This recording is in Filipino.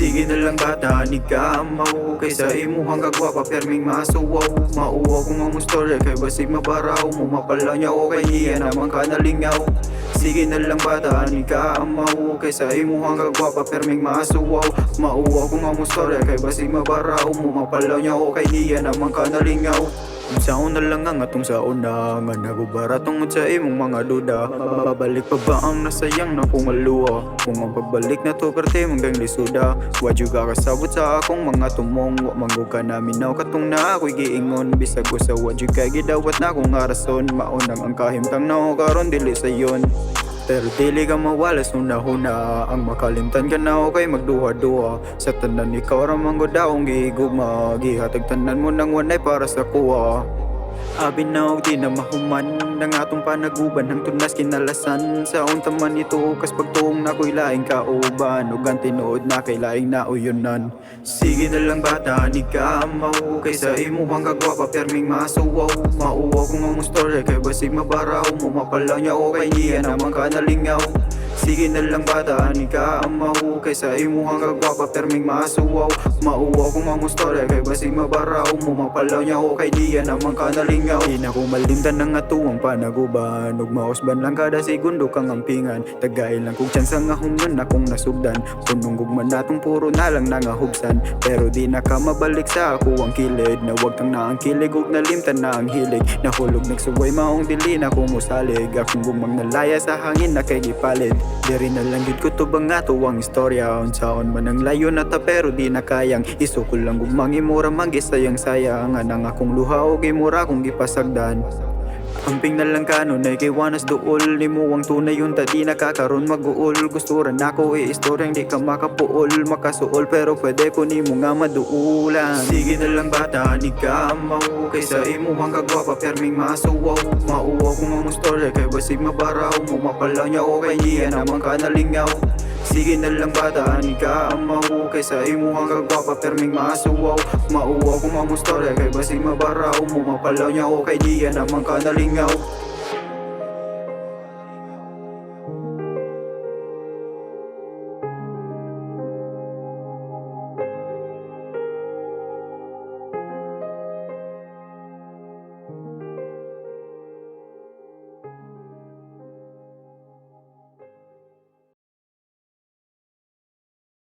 Sige na lang bata, ni ka mahukay sa imuhang kagwapa perming masuwaw. Mauwa kung ang mustorya kay basig mabaraw mo mapala niya o kay niya naman ka nalingaw. Sige na lang bata, ni ka mahukay sa imuhang kagwapa perming masuwaw. Mauwa kung ang mustorya kay basig mabaraw mo mapala niya o kay niya naman ka nalingaw. Kung saon na lang ang atong saon na nga nagubara tungod sa imong mga duda. Babalik pa ba ang nasayang na pumaluwa? Kung ang pagbalik na to perte manggang lisuda. Wadyo ka kasabot sa akong mga tumong. Wa manggo ka namin naw katong na ako'y giingon. Bisag ko sa wadyo kay gidawat na akong arason. Maunang ang kahimtang na o karon dili sayon. Pero dili ka mawalas huna-huna. Ang makalimtan ka na o kay magduha-duha. Sa tanan ikaw ramang godaong gigugma. Gihatag tanan mo nang wanay para sa kuha. Abi na og di na mahuman ng atong panaguban hangtod nas kinalasan. Sa unta man ito kas pagtuong na ko'y laing kauban. Ug ang tinuod na kay laing nauyonan. Sige na lang bata, ni ka mahukay sa imuhang kagwapa perming masuwaw. Mauwa kung ang mustorya kay basig mabaraw mo mapala niya o kay niya naman ka nalingaw. Sige na lang bata, ni ka mahukay sa imuhang kagwapa perming masuwaw. Mauwa kung ang mustorya kay basig mabaraw mo mapala niya o kay niya naman ka nalingaw. Di na ko malimtan ng atuang panaguban. Ug mausban lang kada segundo kang ampingan. Tagay lang kong tsansa nga humnan akong nasugdan. Punong gugman natong puro na lang nangahubsan. Pero di na ka mabalik sa ako ang kilid. Na wag kang naangkilig ug nalimtan na ang hilig. Nahulog nagsuway maong dili na kumusalig. Akong gumang nalaya sa hangin na kay gipalit. Diri na lang gid ko tubang nga tuwang istorya. Unsaon man ang layo na ta pero di na kayang. Isukol lang gumang imura mangisayang sayang. Anang akong luha o gimura kung gipasagdan. Amping na lang kanon ay kay wanas duol. Ni mo ang tunay yun ta di nakakaroon mag-uol. Gusto rin ako istoryang di ka makapuol. Makasuol pero pwede ko ni mo nga maduulan. Sige na lang bata, ni ka mahukay sa imuhang kagwapa perming masuwaw. Mauwa kung ang mustorya kay basig mabaraw mo mapala niya o kay niya naman ka nalingaw. Sige na lang bata, ni ka mahukay sa imuhang kagwapa perming masuwaw. Mauwa kung ang mustorya kay basig mabaraw mo mapala niya o kay niya naman ka nalingaw.